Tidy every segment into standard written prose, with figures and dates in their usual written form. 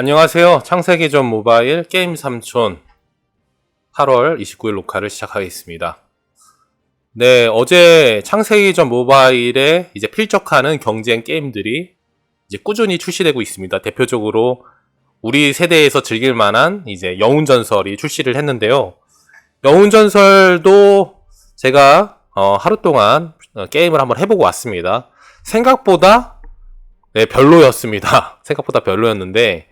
안녕하세요. 창세기전 모바일 게임 삼촌 8월 29일 녹화를 시작하겠습니다. 네, 어제 창세기전 모바일에 이제 필적하는 경쟁 게임들이 이제 꾸준히 출시되고 있습니다. 대표적으로 우리 세대에서 즐길 만한 이제 영웅전설이 출시를 했는데요. 영웅전설도 제가 하루 동안 게임을 한번 해보고 왔습니다. 생각보다 별로였습니다. 생각보다 별로였는데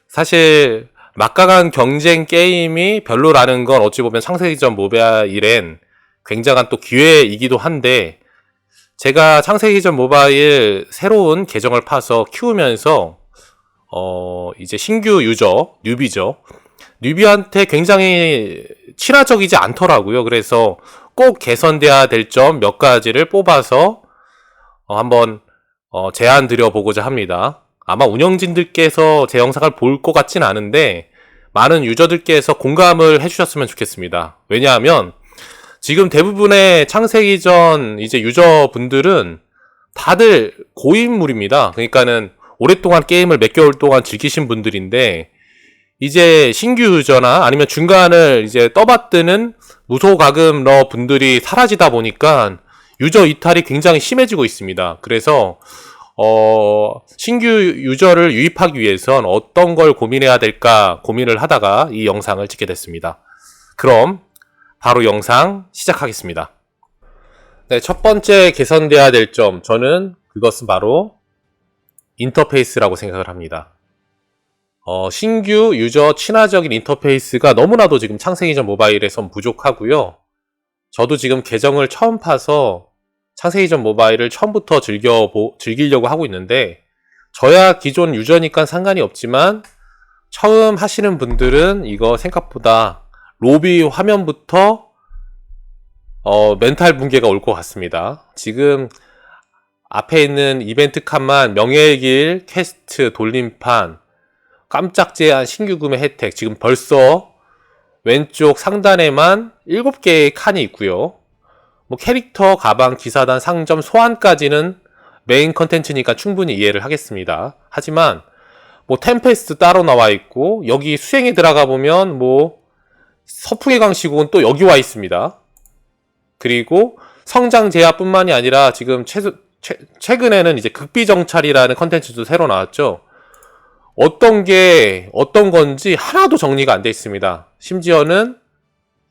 사실 막강한 경쟁 게임이 별로라는 건 어찌 보면 창세기전 모바일엔 굉장한 또 기회이기도 한데 제가 창세기전 모바일 새로운 계정을 파서 키우면서 이제 신규 유저, 뉴비죠. 뉴비한테 굉장히 친화적이지 않더라고요. 그래서 꼭 개선돼야 될 점 몇 가지를 뽑아서 한번 제안 드려보고자 합니다. 아마 운영진들께서 제 영상을 볼 것 같진 않은데 많은 유저들께서 공감을 해주셨으면 좋겠습니다. 왜냐하면 지금 대부분의 창세기전 이제 유저분들은 다들 고인물입니다. 그러니까는 오랫동안 게임을 몇 개월 동안 즐기신 분들인데 이제 신규 유저나 아니면 중간을 이제 떠받드는 무소가금러 분들이 사라지다 보니까 유저 이탈이 굉장히 심해지고 있습니다. 그래서 신규 유저를 유입하기 위해선 어떤 걸 고민해야 될까 고민을 하다가 이 영상을 찍게 됐습니다. 그럼 바로 영상 시작하겠습니다. 네, 첫 번째 개선돼야 될 점, 저는 그것은 바로 인터페이스라고 생각을 합니다. 신규 유저 친화적인 인터페이스가 너무나도 지금 창세기전 모바일에선 부족하고요. 저도 지금 계정을 처음 파서 창세기전 모바일을 처음부터 즐기려고 하고 있는데 저야 기존 유저니까 상관이 없지만 처음 하시는 분들은 이거 생각보다 로비 화면부터 멘탈 붕괴가 올 것 같습니다. 지금 앞에 있는 이벤트 칸만 명예의 길, 퀘스트, 돌림판, 깜짝 제한, 신규 구매 혜택, 지금 벌써 왼쪽 상단에만 7개의 칸이 있고요. 뭐 캐릭터, 가방, 기사단, 상점, 소환까지는 메인 컨텐츠니까 충분히 이해를 하겠습니다. 하지만 뭐 템페스트 따로 나와 있고 여기 수행에 들어가 보면 뭐 서풍의 강시국은 또 여기 와 있습니다. 그리고 성장 제야뿐만이 아니라 지금 최근에는 이제 극비정찰이라는 컨텐츠도 새로 나왔죠. 어떤 건지 하나도 정리가 안 돼 있습니다. 심지어는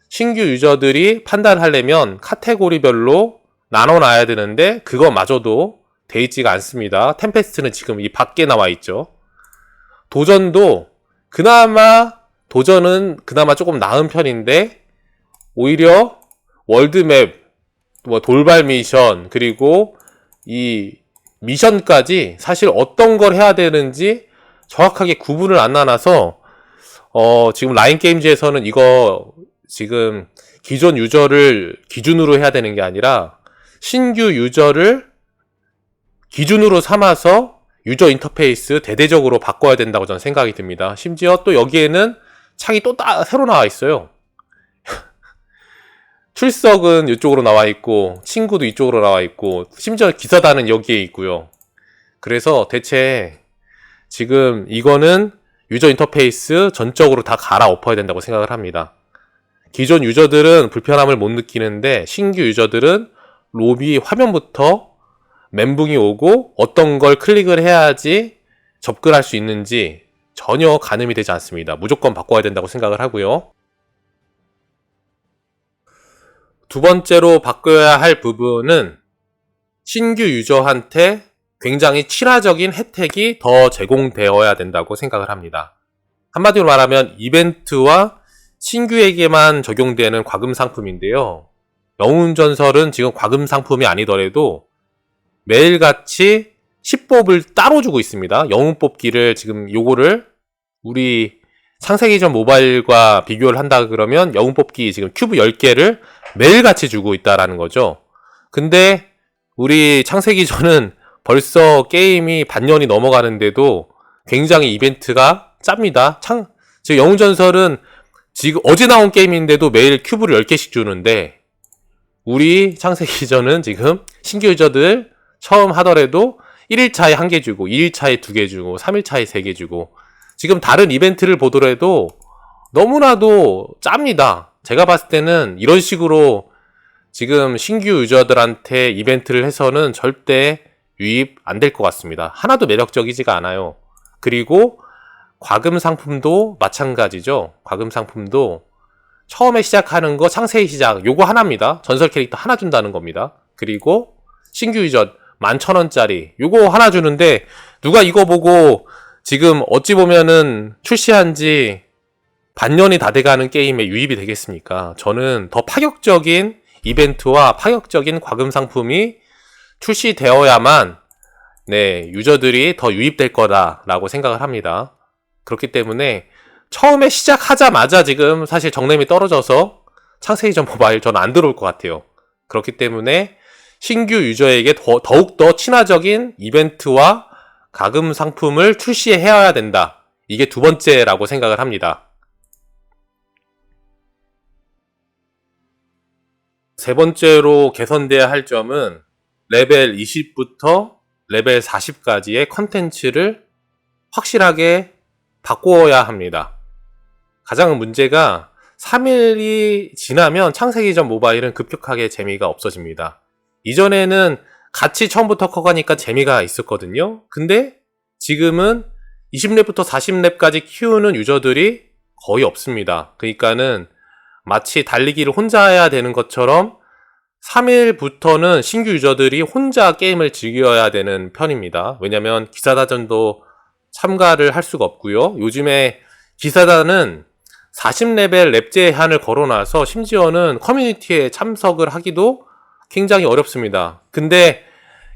신규 유저들이 판단하려면 카테고리별로 나눠놔야 되는데 그거마저도 돼 있지가 않습니다. 템페스트는 지금 이 밖에 나와 있죠. 도전은 그나마 조금 나은 편인데 오히려 월드맵, 뭐 돌발 미션, 그리고 이 미션까지 사실 어떤 걸 해야 되는지 정확하게 구분을 안 나눠서 지금 라인게임즈에서는 이거 지금 기존 유저를 기준으로 해야 되는 게 아니라 신규 유저를 기준으로 삼아서 유저 인터페이스 대대적으로 바꿔야 된다고 저는 생각이 듭니다. 심지어 또 여기에는 창이 또 새로 나와 있어요. 출석은 이쪽으로 나와 있고 친구도 이쪽으로 나와 있고 심지어 기사단은 여기에 있고요. 그래서 대체 지금 이거는 유저 인터페이스 전적으로 다 갈아엎어야 된다고 생각을 합니다. 기존 유저들은 불편함을 못 느끼는데 신규 유저들은 로비 화면부터 멘붕이 오고 어떤 걸 클릭을 해야지 접근할 수 있는지 전혀 가늠이 되지 않습니다. 무조건 바꿔야 된다고 생각을 하고요. 두 번째로 바꿔야 할 부분은 신규 유저한테 굉장히 친화적인 혜택이 더 제공되어야 된다고 생각을 합니다. 한마디로 말하면 이벤트와 신규에게만 적용되는 과금 상품인데요. 영웅전설은 지금 과금 상품이 아니더라도 매일같이 10뽑을 따로 주고 있습니다. 영웅 뽑기를 지금 요거를 우리 창세기전 모바일과 비교를 한다 그러면 영웅 뽑기 지금 큐브 10개를 매일같이 주고 있다라는 거죠. 근데 우리 창세기전은 벌써 게임이 반년이 넘어가는데도 굉장히 이벤트가 짭니다. 지금 영웅전설은 지금 어제 나온 게임인데도 매일 큐브를 10개씩 주는데 우리 창세기전은 지금 신규 유저들 처음 하더라도 1일차에 1개 주고 2일차에 2개 주고 3일차에 3개 주고 지금 다른 이벤트를 보더라도 너무나도 짭니다. 제가 봤을 때는 이런 식으로 지금 신규 유저들한테 이벤트를 해서는 절대 유입 안 될 것 같습니다. 하나도 매력적이지가 않아요. 그리고 과금 상품도 마찬가지죠. 과금 상품도 처음에 시작하는 거 창세기 시작 요거 하나입니다. 전설 캐릭터 하나 준다는 겁니다. 그리고 신규 유저 11,000원짜리 요거 하나 주는데 누가 이거 보고 지금 어찌 보면은 출시한 지 반년이 다 돼가는 게임에 유입이 되겠습니까? 저는 더 파격적인 이벤트와 파격적인 과금 상품이 출시되어야만 유저들이 더 유입될 거다라고 생각을 합니다. 그렇기 때문에 처음에 시작하자마자 지금 사실 정렘이 떨어져서 창세기전 모바일 저는 안 들어올 것 같아요. 그렇기 때문에 신규 유저에게 더욱더 친화적인 이벤트와 과금 상품을 출시해야 된다. 이게 두 번째라고 생각을 합니다. 세 번째로 개선돼야 할 점은 레벨 20부터 레벨 40까지의 컨텐츠를 확실하게 바꾸어야 합니다. 가장 문제가 3일이 지나면 창세기전 모바일은 급격하게 재미가 없어집니다. 이전에는 같이 처음부터 커가니까 재미가 있었거든요. 근데 지금은 20렙부터 40렙까지 키우는 유저들이 거의 없습니다. 그러니까는 마치 달리기를 혼자 해야 되는 것처럼 3일부터는 신규 유저들이 혼자 게임을 즐겨야 되는 편입니다. 왜냐면 기사다전도 참가를 할 수가 없고요. 요즘에 기사단은 40레벨 랩 제한을 걸어놔서 심지어는 커뮤니티에 참석을 하기도 굉장히 어렵습니다. 근데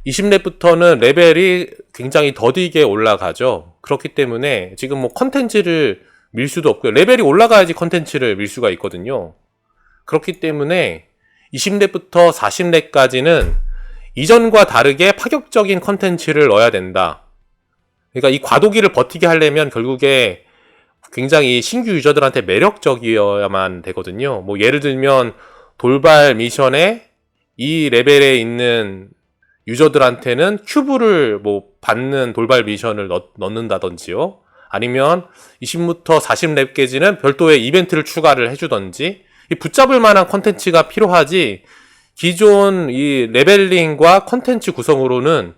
20렙부터는 레벨이 굉장히 더디게 올라가죠. 그렇기 때문에 지금 뭐 컨텐츠를 밀 수도 없고요. 레벨이 올라가야지 컨텐츠를 밀 수가 있거든요. 그렇기 때문에 20렙부터 40렙까지는 이전과 다르게 파격적인 컨텐츠를 넣어야 된다. 그러니까 이 과도기를 버티게 하려면 결국에 굉장히 신규 유저들한테 매력적이어야만 되거든요. 뭐 예를 들면 돌발 미션에 이 레벨에 있는 유저들한테는 큐브를 뭐 받는 돌발 미션을 넣는다든지요. 아니면 20부터 40렙까지는 별도의 이벤트를 추가를 해주던지 이 붙잡을 만한 컨텐츠가 필요하지 기존 이 레벨링과 컨텐츠 구성으로는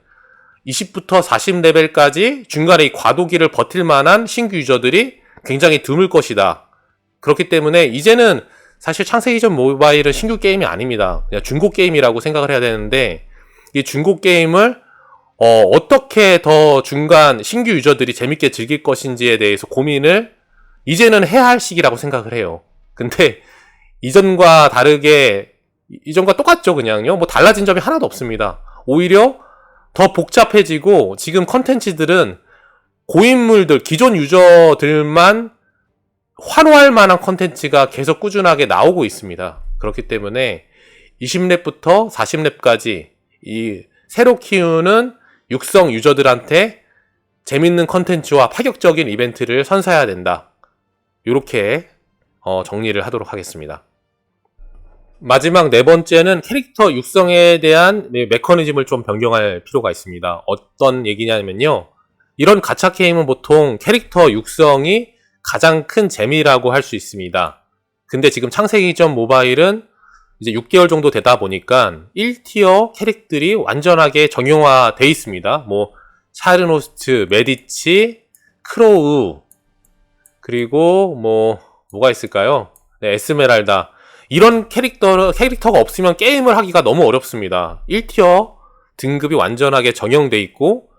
20부터 40레벨까지 중간에 이 과도기를 버틸 만한 신규 유저들이 굉장히 드물 것이다. 그렇기 때문에 이제는 사실 창세기전 모바일은 신규 게임이 아닙니다. 그냥 중고 게임이라고 생각을 해야 되는데 이 중고 게임을 어떻게 더 중간 신규 유저들이 재밌게 즐길 것인지에 대해서 고민을 이제는 해야 할 시기라고 생각을 해요. 근데 이전과 다르게 이전과 똑같죠. 그냥요. 뭐 달라진 점이 하나도 없습니다. 오히려 더 복잡해지고 지금 컨텐츠들은 고인물들, 기존 유저들만 환호할 만한 컨텐츠가 계속 꾸준하게 나오고 있습니다. 그렇기 때문에 20렙부터 40렙까지 이 새로 키우는 육성 유저들한테 재밌는 컨텐츠와 파격적인 이벤트를 선사해야 된다. 이렇게 정리를 하도록 하겠습니다. 마지막 네 번째는 캐릭터 육성에 대한 메커니즘을 좀 변경할 필요가 있습니다. 어떤 얘기냐면요. 이런 가챠 게임은 보통 캐릭터 육성이 가장 큰 재미라고 할 수 있습니다. 근데 지금 창세기전 모바일은 이제 6개월 정도 되다 보니까 1티어 캐릭들이 완전하게 정형화돼 있습니다. 뭐 샤르노스트, 메디치, 크로우, 그리고 뭐가 있을까요? 네, 에스메랄다. 이런 캐릭터가 없으면 게임을 하기가 너무 어렵습니다. 1티어 등급이 완전하게 정형돼 있고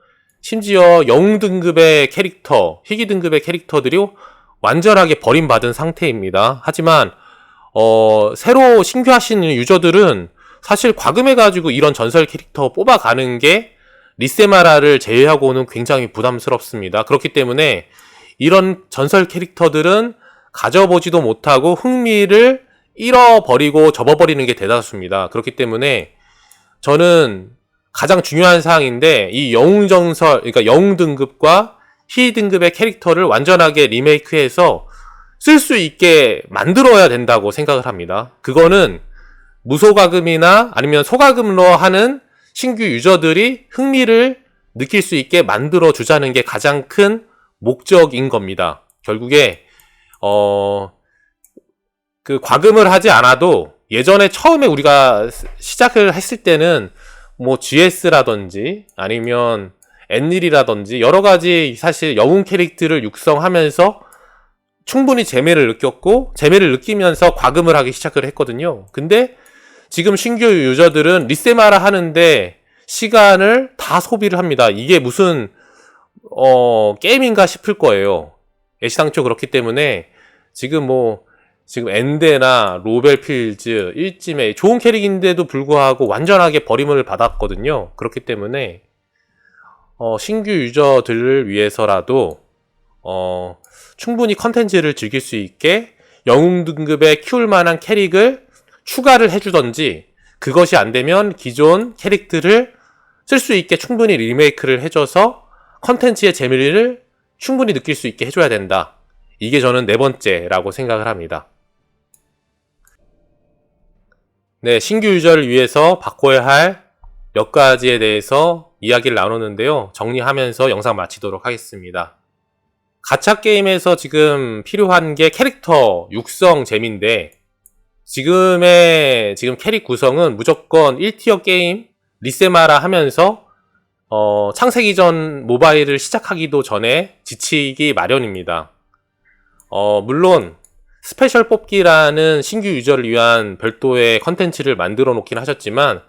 심지어 영웅 등급의 캐릭터, 희귀 등급의 캐릭터들이 완전하게 버림받은 상태입니다. 하지만 새로 신규하시는 유저들은 사실 과금해가지고 이런 전설 캐릭터 뽑아가는 게 리세마라를 제외하고는 굉장히 부담스럽습니다. 그렇기 때문에 이런 전설 캐릭터들은 가져보지도 못하고 흥미를 잃어버리고 접어버리는 게 대다수입니다. 그렇기 때문에 저는 가장 중요한 사항인데 이 그러니까 영웅 등급과 희 등급의 캐릭터를 완전하게 리메이크해서 쓸 수 있게 만들어야 된다고 생각을 합니다. 그거는 무소가금이나 아니면 소가금으로 하는 신규 유저들이 흥미를 느낄 수 있게 만들어 주자는 게 가장 큰 목적인 겁니다. 결국에 그 과금을 하지 않아도 예전에 처음에 우리가 시작을 했을 때는 뭐 GS라든지 아니면 엔릴이라든지 여러 가지 사실 영웅 캐릭터를 육성하면서 충분히 재미를 느꼈고 재미를 느끼면서 과금을 하기 시작을 했거든요. 근데 지금 신규 유저들은 리세마라 하는데 시간을 다 소비를 합니다. 이게 무슨 게임인가 싶을 거예요. 애시당초 그렇기 때문에 지금 엔데나 로벨필즈, 일찜에 좋은 캐릭인데도 불구하고 완전하게 버림을 받았거든요. 그렇기 때문에 신규 유저들을 위해서라도 충분히 컨텐츠를 즐길 수 있게 영웅 등급에 키울 만한 캐릭을 추가를 해주던지, 그것이 안 되면 기존 캐릭터를 쓸 수 있게 충분히 리메이크를 해줘서 컨텐츠의 재미를 충분히 느낄 수 있게 해줘야 된다. 이게 저는 네 번째라고 생각을 합니다. 네, 신규 유저를 위해서 바꿔야 할 몇 가지에 대해서 이야기를 나눴는데요. 정리하면서 영상 마치도록 하겠습니다. 가챠 게임에서 지금 필요한 게 캐릭터 육성 재미인데, 지금 캐릭 구성은 무조건 1티어 게임 리세마라 하면서 창세기 전 모바일을 시작하기도 전에 지치기 마련입니다. 물론 스페셜 뽑기라는 신규 유저를 위한 별도의 컨텐츠를 만들어 놓긴 하셨지만,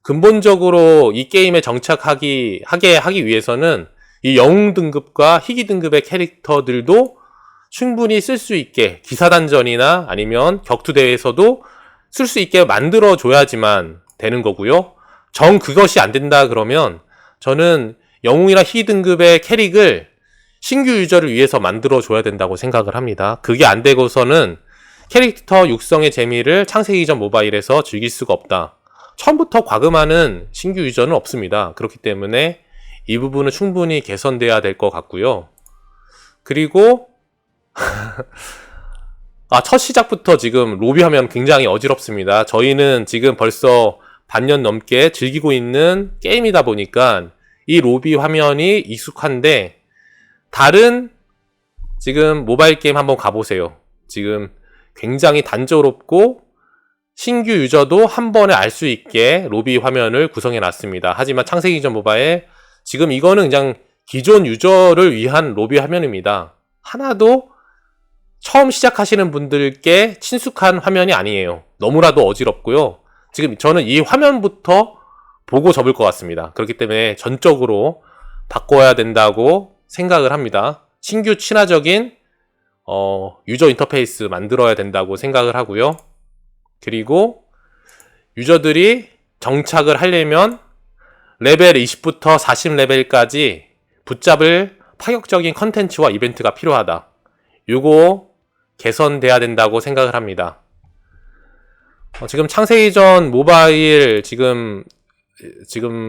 근본적으로 이 게임에 정착하게 하기 위해서는 이 영웅 등급과 희귀 등급의 캐릭터들도 충분히 쓸 수 있게 기사단전이나 아니면 격투대회에서도 쓸 수 있게 만들어 줘야지만 되는 거고요. 그것이 안 된다 그러면 저는 영웅이나 희귀 등급의 캐릭을 신규 유저를 위해서 만들어 줘야 된다고 생각을 합니다. 그게 안 되고서는 캐릭터 육성의 재미를 창세기 전 모바일에서 즐길 수가 없다. 처음부터 과금하는 신규 유저는 없습니다. 그렇기 때문에 이 부분은 충분히 개선돼야 될 것 같고요. 그리고 첫 시작부터 지금 로비하면 굉장히 어지럽습니다. 저희는 지금 벌써 반년 넘게 즐기고 있는 게임이다 보니까 이 로비 화면이 익숙한데, 다른 지금 모바일 게임 한번 가보세요. 지금 굉장히 단조롭고 신규 유저도 한 번에 알 수 있게 로비 화면을 구성해 놨습니다. 하지만 창세기 전 모바일, 지금 이거는 그냥 기존 유저를 위한 로비 화면입니다. 하나도 처음 시작하시는 분들께 친숙한 화면이 아니에요. 너무나도 어지럽고요. 지금 저는 이 화면부터 보고 접을 것 같습니다. 그렇기 때문에 전적으로 바꿔야 된다고 생각을 합니다. 신규 친화적인 유저 인터페이스 만들어야 된다고 생각을 하고요. 그리고 유저들이 정착을 하려면 레벨 20부터 40레벨까지 붙잡을 파격적인 컨텐츠와 이벤트가 필요하다. 요거 개선돼야 된다고 생각을 합니다. 지금 창세기 전 모바일 지금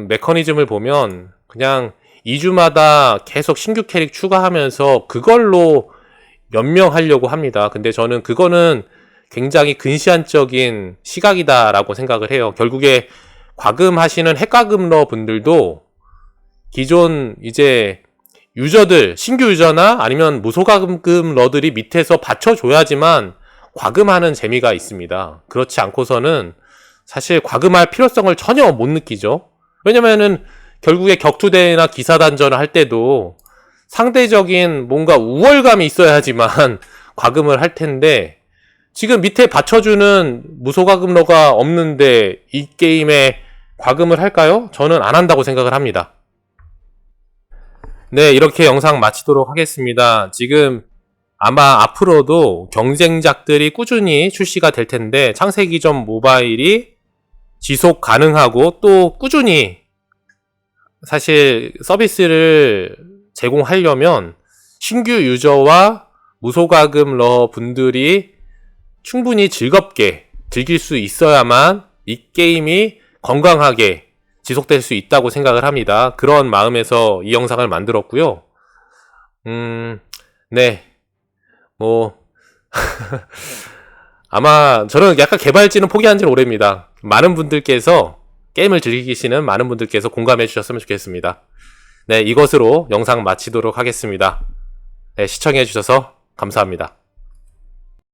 메커니즘을 보면 그냥 2주마다 계속 신규 캐릭 추가하면서 그걸로 연명하려고 합니다. 근데 저는 그거는 굉장히 근시안적인 시각이다라고 생각을 해요. 결국에 과금하시는 핵과금러 분들도 기존 이제 유저들, 신규 유저나 아니면 무소과금러들이 밑에서 받쳐줘야지만 과금하는 재미가 있습니다. 그렇지 않고서는 사실 과금할 필요성을 전혀 못 느끼죠. 왜냐면은 결국에 격투대회나 기사단전을 할 때도 상대적인 뭔가 우월감이 있어야지만 과금을 할 텐데, 지금 밑에 받쳐주는 무소과금러가 없는데 이 게임에 과금을 할까요? 저는 안 한다고 생각을 합니다. 네, 이렇게 영상 마치도록 하겠습니다. 지금 아마 앞으로도 경쟁작들이 꾸준히 출시가 될 텐데, 창세기 전 모바일이 지속 가능하고 또 꾸준히 사실 서비스를 제공하려면 신규 유저와 무소과금러 분들이 충분히 즐겁게 즐길 수 있어야만 이 게임이 건강하게 지속될 수 있다고 생각을 합니다. 그런 마음에서 이 영상을 만들었고요. 네. 아마 저는 약간 개발진은 포기한 지는 오래입니다. 많은 분들께서 게임을 즐기시는 많은 분들께서 공감해 주셨으면 좋겠습니다. 네, 이것으로 영상 마치도록 하겠습니다. 네, 시청해 주셔서 감사합니다.